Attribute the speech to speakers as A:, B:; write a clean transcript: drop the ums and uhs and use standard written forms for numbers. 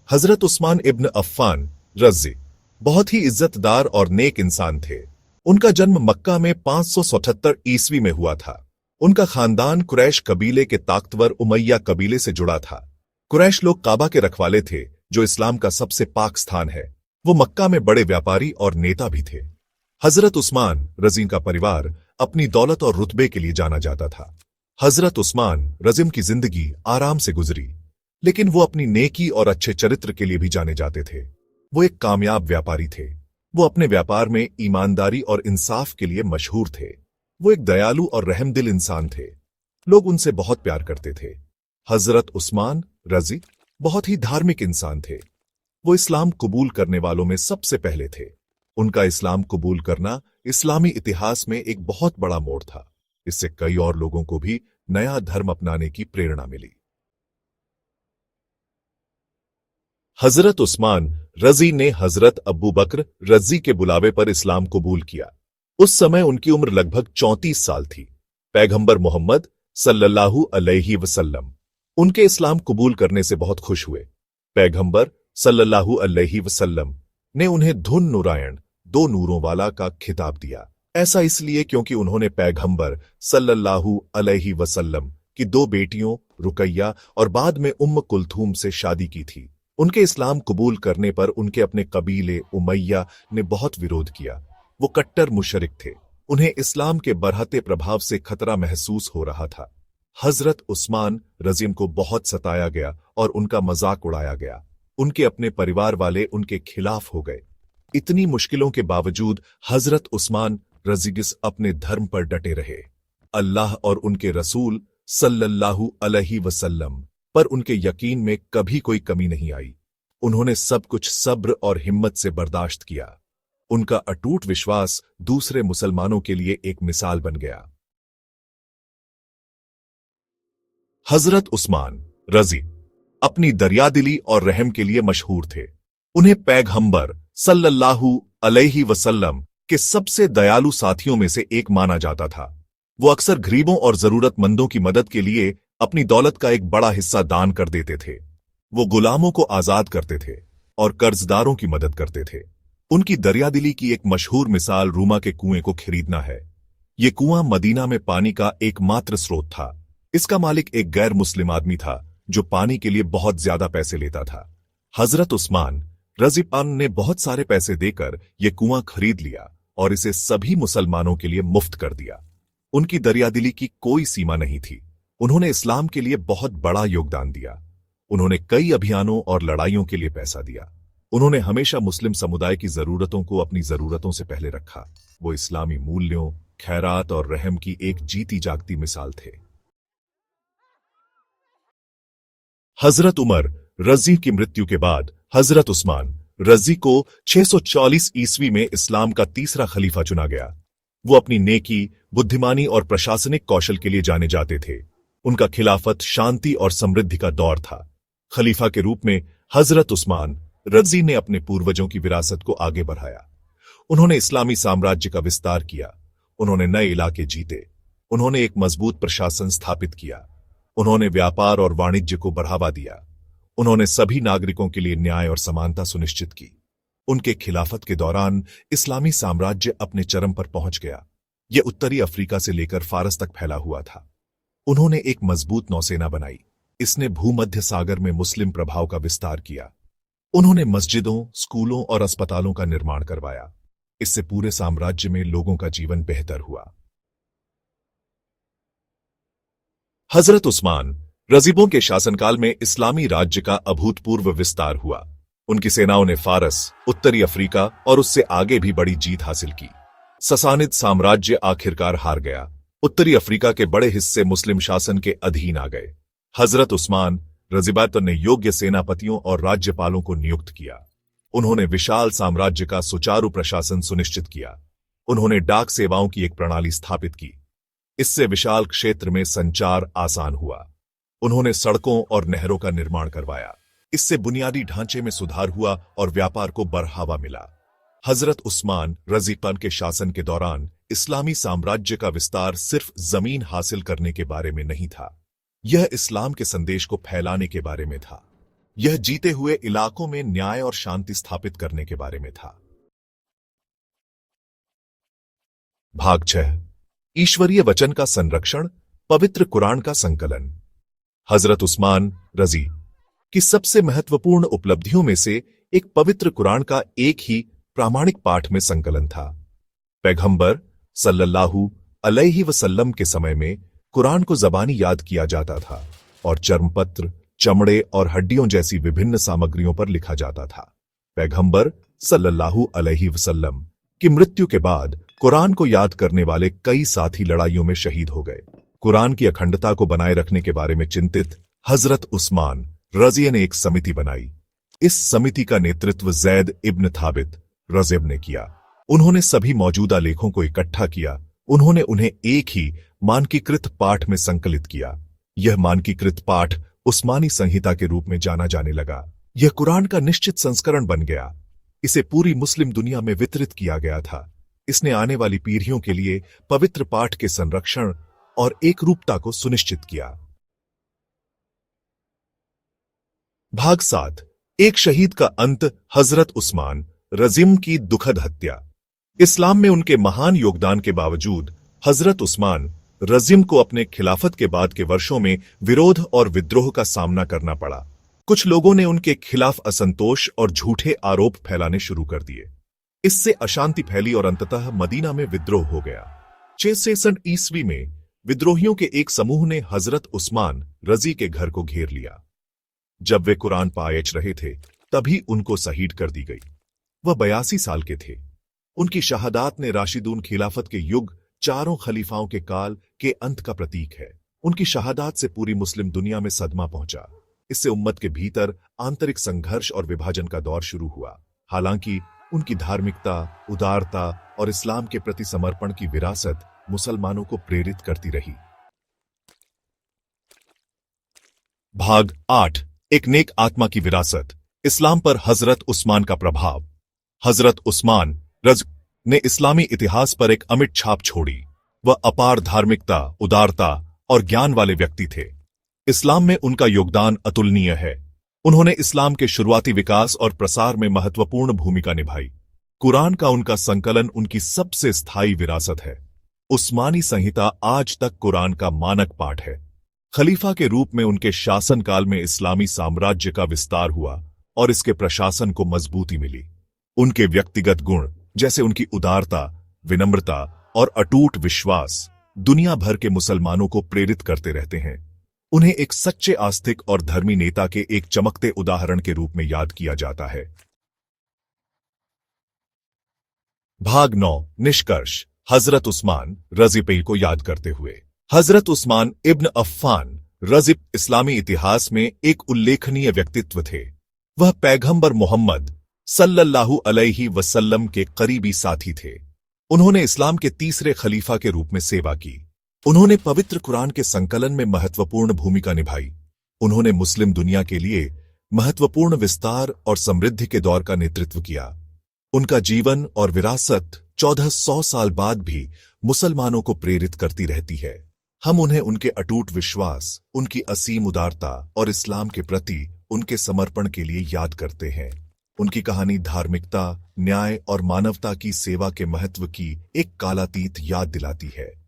A: हजरत उस्मान इब्न अफ़्फ़ान रज़ी बहुत ही इज्जतदार और नेक इंसान थे। उनका जन्म मक्का में 577 ईस्वी में हुआ था। उनका खानदान कुरैश कबीले के ताकतवर उमैया कबीले से जुड़ा था। कुरैश लोग काबा के रखवाले थे, जो इस्लाम का सबसे पाक स्थान है। वो मक्का में बड़े व्यापारी और नेता भी थे। हजरत उस्मान रज़ी का परिवार अपनी दौलत और रुतबे के लिए जाना जाता था। हजरत उस्मान रज़ी की जिंदगी आराम से गुजरी, लेकिन वो अपनी नेकी और अच्छे चरित्र के लिए भी जाने जाते थे। वो एक कामयाब व्यापारी थे। वो अपने व्यापार में ईमानदारी और इंसाफ के लिए मशहूर थे। वो एक दयालु और रहमदिल इंसान थे। लोग उनसे बहुत प्यार करते थे। हजरत उस्मान रज़ी बहुत ही धार्मिक इंसान थे। वो इस्लाम कबूल करने वालों में सबसे पहले थे। उनका इस्लाम कबूल करना इस्लामी इतिहास में एक बहुत बड़ा मोड़ था। इससे कई और लोगों को भी नया धर्म अपनाने की प्रेरणा मिली। हजरत उस्मान रज़ी ने हजरत अबू बकर रज़ी के बुलावे पर इस्लाम कबूल किया। उस समय उनकी उम्र लगभग 34 साल थी। पैगंबर मोहम्मद सल्लल्लाहु अलैहि वसल्लम उनके इस्लाम कबूल करने से बहुत खुश हुए। पैगंबर सल्लल्लाहु अलैहि वसल्लम ने उन्हें धुन नुरायण, 2 नूरों वाला का खिताब दिया। ऐसा इसलिए क्योंकि उन्होंने पैगंबर सल्लल्लाहु अलैहि वसल्लम की 2 बेटियों रुकैया और बाद में उम्म कुलथूम से शादी की थी। उनके इस्लाम कबूल करने पर उनके अपने कबीले उमैया ने बहुत विरोध किया। वो कट्टर मुशरिक थे। उन्हें इस्लाम के बढ़ते प्रभाव से खतरा महसूस हो रहा था। हजरत उस्मान रज़ी को बहुत सताया गया और उनका मजाक उड़ाया गया। उनके अपने परिवार वाले उनके खिलाफ हो गए। इतनी मुश्किलों के बावजूद हजरत उस्मान रज़ी अपने धर्म पर डटे रहे। अल्लाह और उनके रसूल सल्लल्लाहु अलैहि वसल्लम पर उनके यकीन में कभी कोई कमी नहीं आई। उन्होंने सब कुछ सब्र और हिम्मत से बर्दाश्त किया। उनका अटूट विश्वास दूसरे मुसलमानों के लिए एक मिसाल बन गया। हजरत उस्मान रज़ी अपनी दरियादिली और रहम के लिए मशहूर थे। उन्हें पैगंबर सल्लल्लाहु अलैहि वसल्लम के सबसे दयालु साथियों में से एक माना जाता था। वो अक्सर गरीबों और जरूरतमंदों की मदद के लिए अपनी दौलत का एक बड़ा हिस्सा दान कर देते थे। वो गुलामों को आजाद करते थे और कर्जदारों की मदद करते थे। उनकी दरियादिली की एक मशहूर मिसाल रूमा के कुएं को खरीदना है। ये कुआं मदीना में पानी का एकमात्र स्रोत था। इसका मालिक एक गैर मुस्लिम आदमी था जो पानी के लिए बहुत ज्यादा पैसे लेता था। हजरत उस्मान रज़ी ने बहुत सारे पैसे देकर यह कुआं खरीद लिया और इसे सभी मुसलमानों के लिए मुफ्त कर दिया। उनकी दरियादिली की कोई सीमा नहीं थी। उन्होंने इस्लाम के लिए बहुत बड़ा योगदान दिया। उन्होंने कई अभियानों और लड़ाइयों के लिए पैसा दिया। उन्होंने हमेशा मुस्लिम समुदाय की जरूरतों को अपनी जरूरतों से पहले रखा। वो इस्लामी मूल्यों, खैरात और रहम की एक जीती जागती मिसाल थे। हजरत उमर रज़ी की मृत्यु के बाद हजरत उस्मान रज़ी को 640 ईस्वी में इस्लाम का तीसरा खलीफा चुना गया। वो अपनी नेकी, बुद्धिमानी और प्रशासनिक कौशल के लिए जाने जाते थे। उनका खिलाफत शांति और समृद्धि का दौर था। खलीफा के रूप में हजरत उस्मान रज़ी ने अपने पूर्वजों की विरासत को आगे बढ़ाया। उन्होंने इस्लामी साम्राज्य का विस्तार किया। उन्होंने नए इलाके जीते। उन्होंने एक मजबूत प्रशासन स्थापित किया। उन्होंने व्यापार और वाणिज्य को बढ़ावा दिया। उन्होंने सभी नागरिकों के लिए न्याय और समानता सुनिश्चित की। उनके खिलाफत के दौरान इस्लामी साम्राज्य अपने चरम पर पहुंच गया। यह उत्तरी अफ्रीका से लेकर फारस तक फैला हुआ था। उन्होंने एक मजबूत नौसेना बनाई। इसने भूमध्य सागर में मुस्लिम प्रभाव का विस्तार किया। उन्होंने मस्जिदों, स्कूलों और अस्पतालों का निर्माण करवाया। इससे पूरे साम्राज्य में लोगों का जीवन बेहतर हुआ। हजरत उस्मान रज़ीबों के शासनकाल में इस्लामी राज्य का अभूतपूर्व विस्तार हुआ। उनकी सेनाओं ने फारस, उत्तरी अफ्रीका और उससे आगे भी बड़ी जीत हासिल की। ससानिद साम्राज्य आखिरकार हार गया। उत्तरी अफ्रीका के बड़े हिस्से मुस्लिम शासन के अधीन आ गए। हजरत उस्मान रज़ी ने योग्य सेनापतियों और राज्यपालों को नियुक्त किया। उन्होंने विशाल साम्राज्य का सुचारू प्रशासन सुनिश्चित किया। उन्होंने डाक सेवाओं की एक प्रणाली स्थापित की। इससे विशाल क्षेत्र में संचार आसान हुआ। उन्होंने सड़कों और नहरों का निर्माण करवाया। इससे बुनियादी ढांचे में सुधार हुआ और व्यापार को बढ़ावा मिला। हजरत उस्मान रज़ी के शासन के दौरान इस्लामी साम्राज्य का विस्तार सिर्फ जमीन हासिल करने के बारे में नहीं था। यह इस्लाम के संदेश को फैलाने के बारे में था। यह जीते हुए इलाकों में न्याय और शांति स्थापित करने के बारे में था। भाग 6। ईश्वरीय वचन का संरक्षण, पवित्र कुरान का संकलन। हजरत उस्मान रजी की सबसे महत्वपूर्ण उपलब्धियों में से एक पवित्र कुरान का एक ही प्रामाणिक पाठ में संकलन था। पैगंबर सल्लल्लाहु अलैहि वसल्लम के समय में कुरान को ज़बानी याद किया जाता था और चर्मपत्र, चमड़े और हड्डियों जैसी विभिन्न सामग्रियों पर लिखा जाता था। पैगंबर सल्लल्लाहु अलैहि वसल्लम की मृत्यु के बाद कुरान को याद करने वाले कई साथी लड़ाइयों में शहीद हो गए। कुरान की अखंडता को बनाए रखने के बारे में चिंतित हजरत उस्मान रज़ी ने एक समिति बनाई। इस समिति का नेतृत्व ज़ैद इब्न थाबित रज़ी ने किया। उन्होंने सभी मौजूदा लेखों को इकट्ठा किया। उन्होंने उन्हें एक ही मानकीकृत पाठ में संकलित किया। यह मानकीकृत पाठ उस्मानी संहिता के रूप में जाना जाने लगा। यह कुरान का निश्चित संस्करण बन गया। इसे पूरी मुस्लिम दुनिया में वितरित किया गया था। इसने आने वाली पीढ़ियों के लिए पवित्र पाठ के संरक्षण और एकरूपता को सुनिश्चित किया। भाग 7। एक शहीद का अंत, हजरत उस्मान रज़िम की दुखद हत्या। इस्लाम में उनके महान योगदान के बावजूद हजरत उस्मान रज़िम को अपने खिलाफत के बाद के वर्षों में विरोध और विद्रोह का सामना करना पड़ा। कुछ लोगों ने उनके खिलाफ असंतोष और झूठे आरोप फैलाने शुरू कर दिए। इससे अशांति फैली और अंततः मदीना में विद्रोह हो गया। 663 ईस्वी में विद्रोहियों के एक समूह ने हजरत उस्मान रज़ी के घर को घेर लिया। जब वे कुरान पायच रहे थे तभी उनको शहीद कर दी गई। वह 82 साल के थे। उनकी शहादात ने राशिदून खिलाफत के युग, चारों खलीफाओं के काल के अंत का प्रतीक है। उनकी शहादात से पूरी मुस्लिम दुनिया में सदमा पहुंचा। इससे उम्मत के भीतर आंतरिक संघर्ष और विभाजन का दौर शुरू हुआ। हालांकि उनकी धार्मिकता, उदारता और इस्लाम के प्रति समर्पण की विरासत मुसलमानों को प्रेरित करती रही। भाग 8। एक नेक आत्मा की विरासत, इस्लाम पर हजरत उस्मान का प्रभाव। हजरत उस्मान रज़ ने इस्लामी इतिहास पर एक अमिट छाप छोड़ी। वह अपार धार्मिकता, उदारता और ज्ञान वाले व्यक्ति थे। इस्लाम में उनका योगदान अतुलनीय है। उन्होंने इस्लाम के शुरुआती विकास और प्रसार में महत्वपूर्ण भूमिका निभाई। कुरान का उनका संकलन उनकी सबसे स्थायी विरासत है। उस्मानी संहिता आज तक कुरान का मानक पाठ है। खलीफा के रूप में उनके शासनकाल में इस्लामी साम्राज्य का विस्तार हुआ और इसके प्रशासन को मजबूती मिली। उनके व्यक्तिगत गुण, जैसे उनकी उदारता, विनम्रता और अटूट विश्वास, दुनिया भर के मुसलमानों को प्रेरित करते रहते हैं। उन्हें एक सच्चे आस्तिक और धर्मी नेता के एक चमकते उदाहरण के रूप में याद किया जाता है। भाग 9। निष्कर्ष, हजरत उस्मान रज़ी को याद करते हुए। हजरत उस्मान इब्न अफ़्फ़ान रज़ी इस्लामी इतिहास में एक उल्लेखनीय व्यक्तित्व थे। वह पैगंबर मोहम्मद सल्लल्लाहु अलैहि वसल्लम के करीबी साथी थे। उन्होंने इस्लाम के तीसरे खलीफा के रूप में सेवा की। उन्होंने पवित्र कुरान के संकलन में महत्वपूर्ण भूमिका निभाई। उन्होंने मुस्लिम दुनिया के लिए महत्वपूर्ण विस्तार और समृद्धि के दौर का नेतृत्व किया। उनका जीवन और विरासत 1400 साल बाद भी मुसलमानों को प्रेरित करती रहती है। हम उन्हें उनके अटूट विश्वास, उनकी असीम उदारता और इस्लाम के प्रति उनके समर्पण के लिए याद करते हैं। उनकी कहानी धार्मिकता, न्याय और मानवता की सेवा के महत्व की एक कालातीत याद दिलाती है।